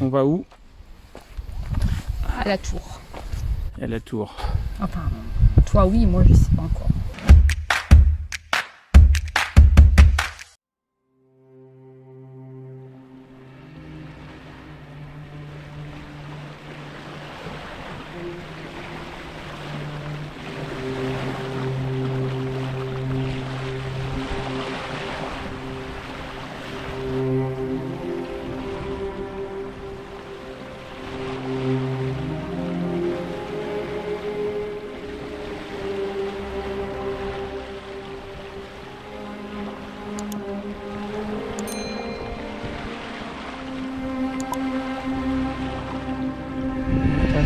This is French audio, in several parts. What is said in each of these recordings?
On va où? À la tour. À la tour. Enfin, toi oui, moi je sais pas encore.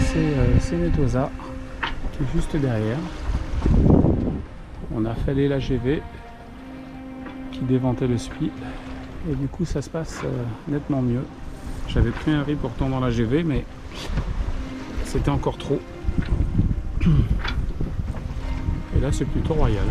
C'est Sénétosa qui est juste derrière. On a fallu la GV qui déventait le SPI et du coup ça se passe nettement mieux. J'avais pris un riz pourtant dans la GV mais c'était encore trop. Et là c'est plutôt royal.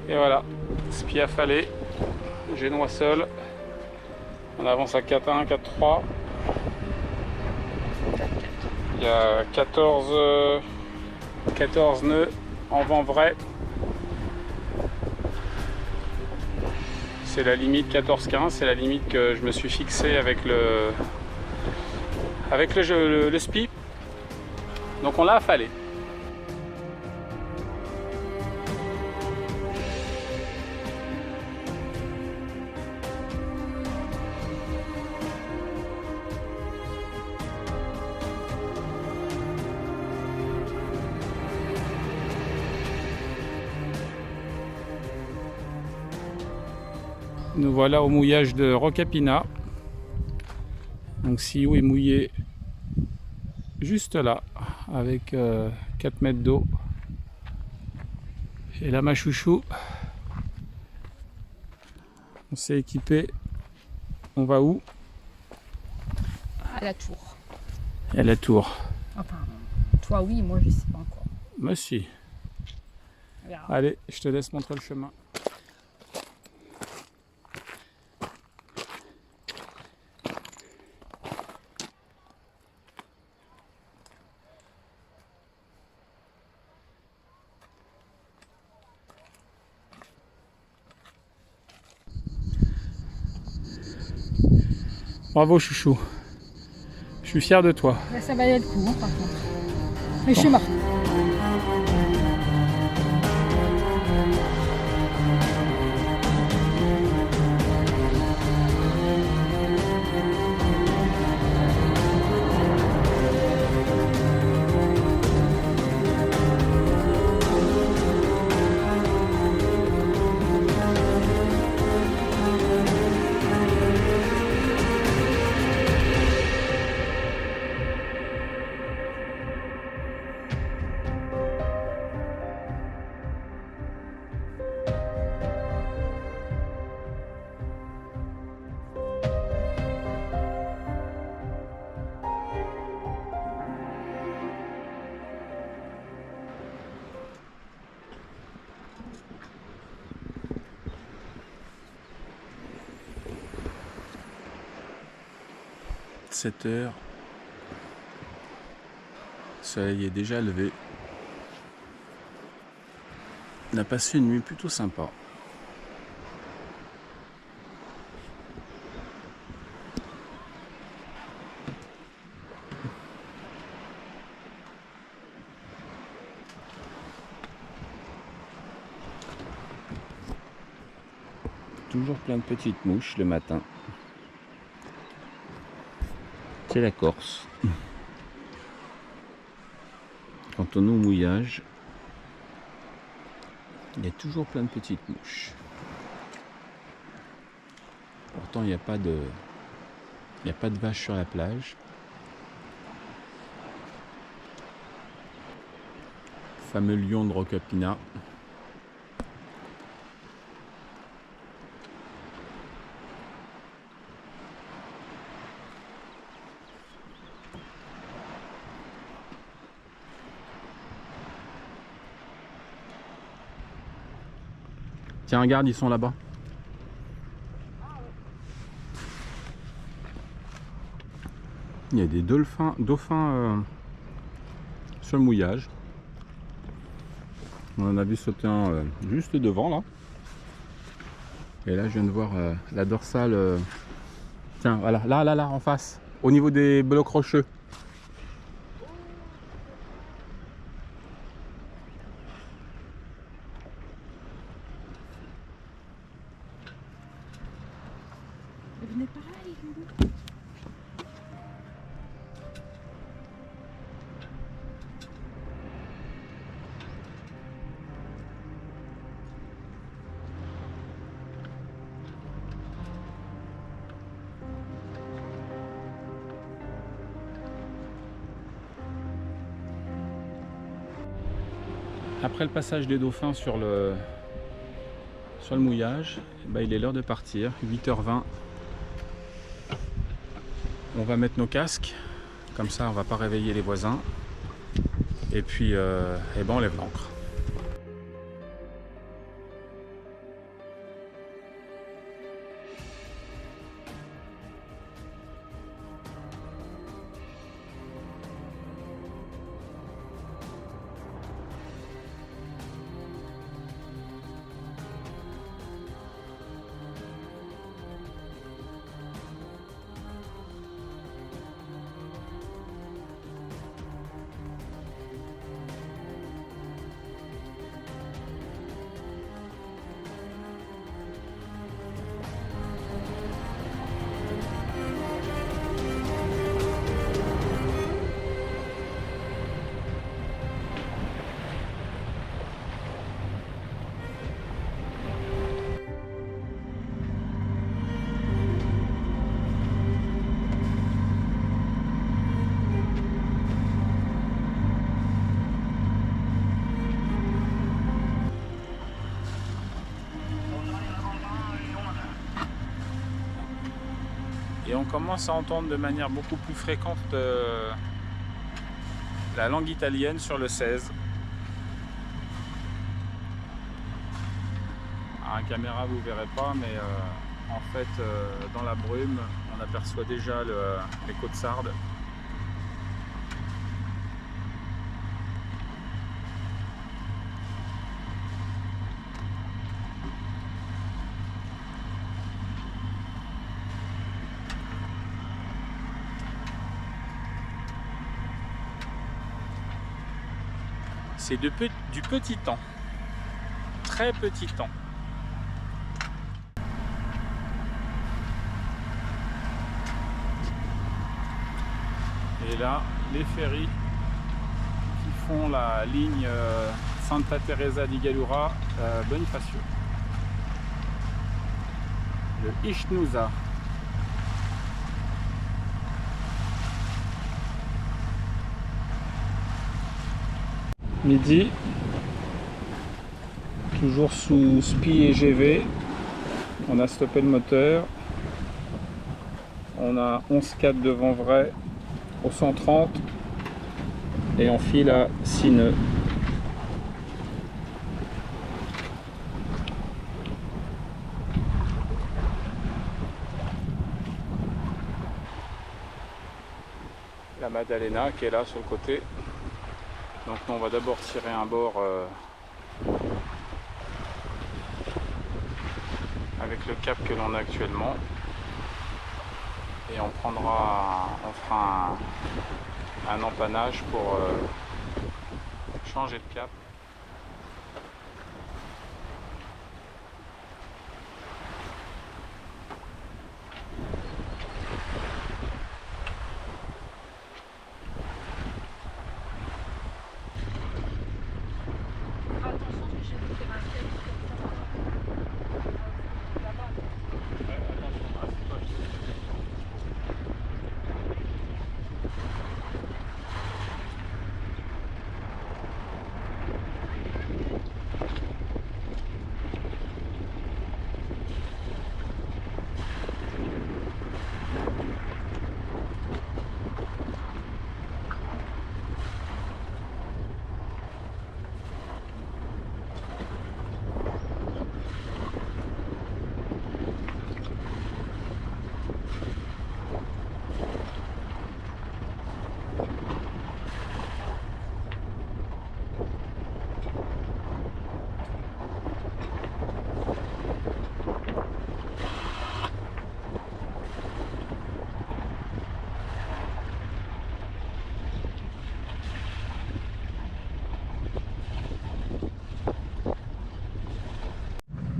Et voilà, SPI affalé, génois seul. On avance à 4-1, 4-3. Il y a 14 nœuds en vent vrai. C'est la limite 14-15, c'est la limite que je me suis fixée avec le SPI. Donc on l'a affalé. Nous voilà au mouillage de Rocapina. Donc Siou est mouillé juste là, avec 4 mètres d'eau. Et là ma chouchou, on s'est équipé. On va où? À la tour. À la tour. Enfin, toi oui, moi je sais pas encore. Moi si. On verra. Allez, je te laisse montrer le chemin. Bravo chouchou. Je suis fier de toi. Là, ça valait le coup, hein, par contre. Mais je suis morte. « 7 heures. Le soleil est déjà levé. On a passé une nuit plutôt sympa. Toujours plein de petites mouches le matin. C'est la Corse. Quand on est au mouillage, il y a toujours plein de petites mouches. Pourtant, il n'y a pas de vaches sur la plage. Fameux lion de Rocapina. Tiens, regarde, ils sont là-bas. Il y a des dauphins sur le mouillage. On en a vu sauter un juste devant là. Et là je viens de voir la dorsale. Tiens, voilà, là, en face, au niveau des blocs rocheux. Venez par là, les loups. Après le passage des dauphins sur le mouillage, il est l'heure de partir, 8h20. On va mettre nos casques, comme ça on va pas réveiller les voisins. Et puis on lève l'ancre. Et on commence à entendre de manière beaucoup plus fréquente la langue italienne sur le 16. À la caméra vous verrez pas, mais en fait dans la brume on aperçoit déjà les côtes sardes. C'est du petit temps, très petit temps. Et là, les ferries qui font la ligne Santa Teresa di Gallura Bonifacio. Le Ichnusa. Midi, toujours sous SPI et GV, on a stoppé le moteur, on a 11,4 de vent vrai au 130 et on file à 6 nœuds. La Maddalena qui est là sur le côté. Donc nous, on va d'abord tirer un bord avec le cap que l'on a actuellement et on fera un empannage pour changer de cap.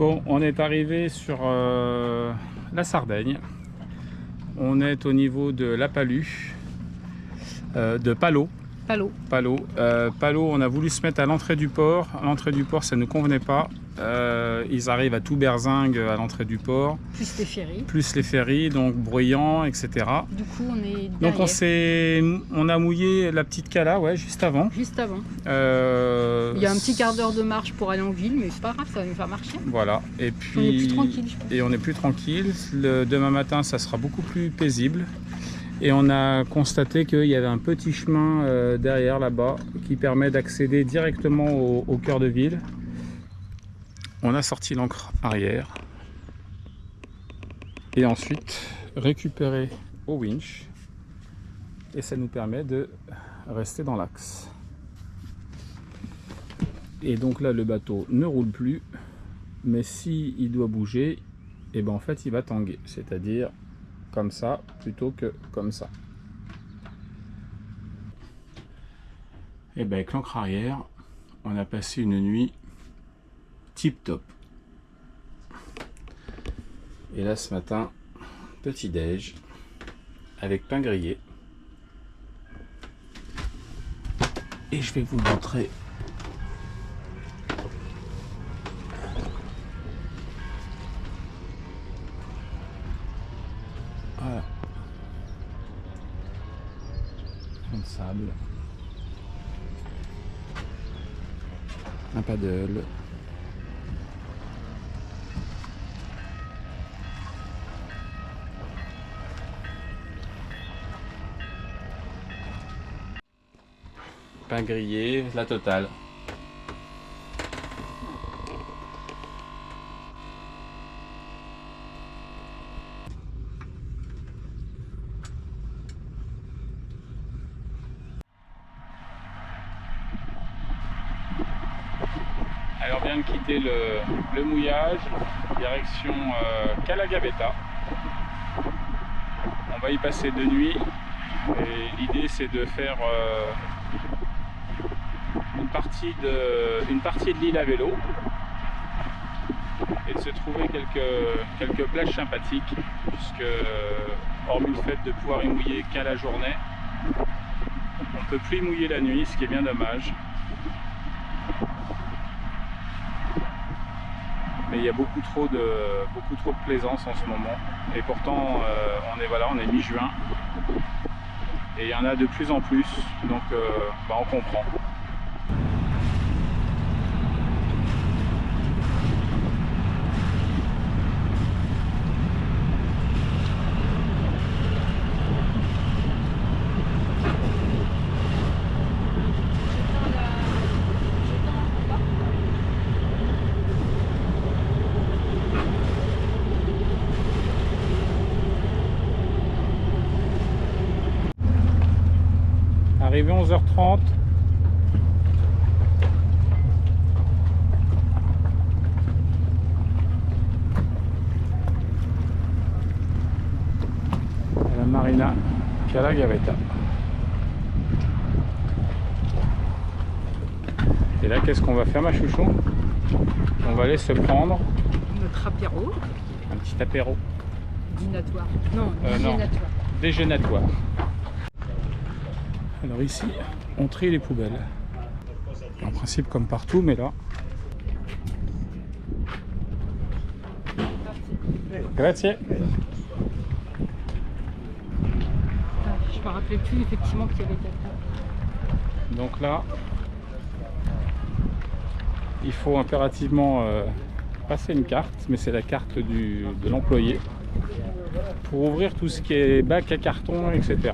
Bon, on est arrivé sur la Sardaigne. On est au niveau de La Palue, de Palau. Palau, on a voulu se mettre à l'entrée du port. À l'entrée du port, ça ne nous convenait pas. Ils arrivent à tout berzingue à l'entrée du port. Plus les ferries, donc bruyant, etc. Du coup, on est derrière. Donc on a mouillé la petite cala, ouais, juste avant. Il y a un petit quart d'heure de marche pour aller en ville, mais c'est pas grave, ça va nous faire marcher. Voilà. Et puis, on est plus tranquille, je pense. Et on est plus tranquille. Demain matin, ça sera beaucoup plus paisible. Et on a constaté qu'il y avait un petit chemin derrière là-bas qui permet d'accéder directement au cœur de ville. On a sorti l'ancre arrière et ensuite récupéré au winch et ça nous permet de rester dans l'axe. Et donc là le bateau ne roule plus, mais si il doit bouger, et ben en fait il va tanguer, c'est-à-dire comme ça plutôt que comme ça. Et ben avec l'ancre arrière, on a passé une nuit tip top. Et là ce matin, petit déj avec pain grillé. Et je vais vous montrer voilà, fond de sable, un paddle. Pain grillé, la totale. Alors on vient de quitter le mouillage, direction Cala Gavetta. On va y passer 2 nuits et l'idée c'est de faire une partie de l'île à vélo et de se trouver quelques plages sympathiques, puisque hormis le fait de pouvoir y mouiller qu'à la journée, on ne peut plus y mouiller la nuit, ce qui est bien dommage. Mais il y a beaucoup trop de plaisance en ce moment, et pourtant on est mi-juin et il y en a de plus en plus, donc on comprend. Arrivé 11h30. À la marina Cala Gavetta. Et là, qu'est-ce qu'on va faire, ma chouchou? On va aller se prendre notre apéro. Un petit apéro. Dînatoire. Non, déjeunatoire. Déjeunatoire. Alors ici, on trie les poubelles. En principe comme partout, mais là... Grazie. Je me rappelais plus effectivement qu'il y avait quelqu'un. Donc là, il faut impérativement passer une carte, mais c'est la carte de l'employé, pour ouvrir tout ce qui est bac à carton, etc.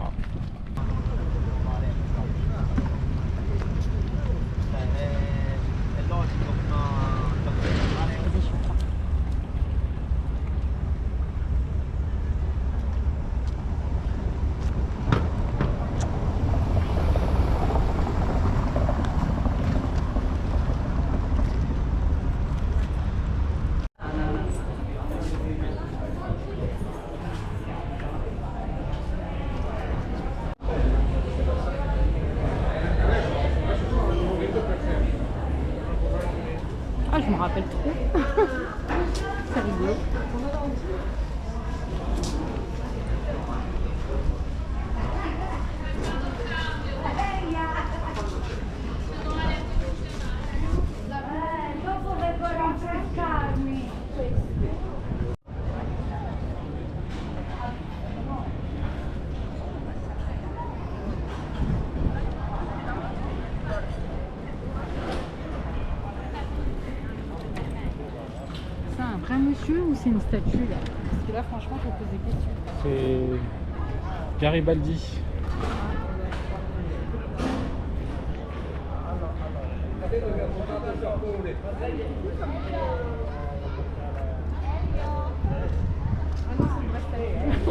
monsieur ou c'est une statue là? Parce que là, franchement, je me pose des questions. C'est Garibaldi.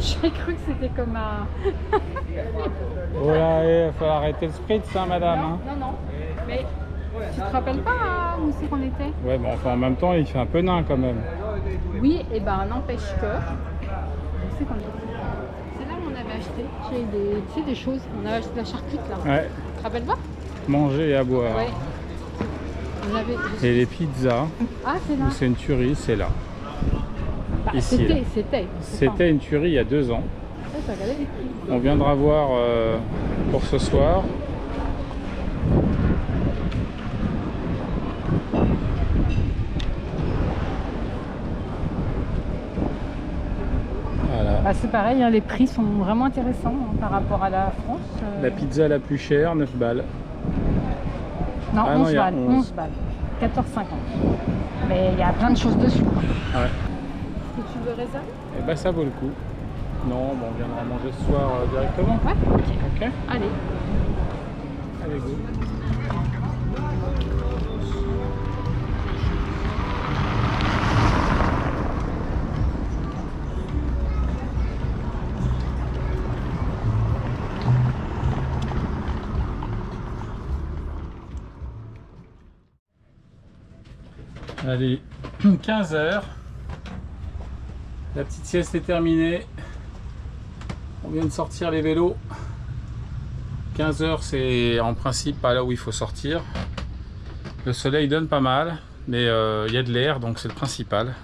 J'ai cru que c'était comme un... Oh là, il va falloir arrêter le spritz, hein, madame. Non, hein. non, non. Mais tu te rappelles pas où c'est qu'on était? Ouais, mais enfin, en même temps, il fait un peu nain quand même. Oui, et ben n'empêche que... Où c'est qu'on était? C'est là où on avait acheté. J'ai des, tu sais, des choses. On avait acheté de la charcute là. Ouais, Tu te rappelles pas? manger et à boire. Ouais. On avait... Et les pizzas, Ah, c'est là. où c'est une tuerie, c'est là. Bah, Ici, là. C'était une tuerie il y a 2 ans. Ça, t'as regardé les prix. On viendra voir pour ce soir. Voilà. Bah, c'est pareil, hein, les prix sont vraiment intéressants hein, par rapport à la France. La pizza la plus chère, 9 balles. Non, Ah non, 11 il y a balles. 11. 11 balles. 14,50. Mais il y a plein de choses dessus. Ouais. Est-ce que tu veux réserver? Et bah ça vaut le coup. Non, bon, on viendra manger ce soir directement. Ouais, ok. Ok. Allez. Allez, go. Allez, 15 h. La petite sieste est terminée. On vient de sortir les vélos. 15 h, c'est en principe pas là où il faut sortir. Le soleil donne pas mal, mais il y a de l'air, donc c'est le principal.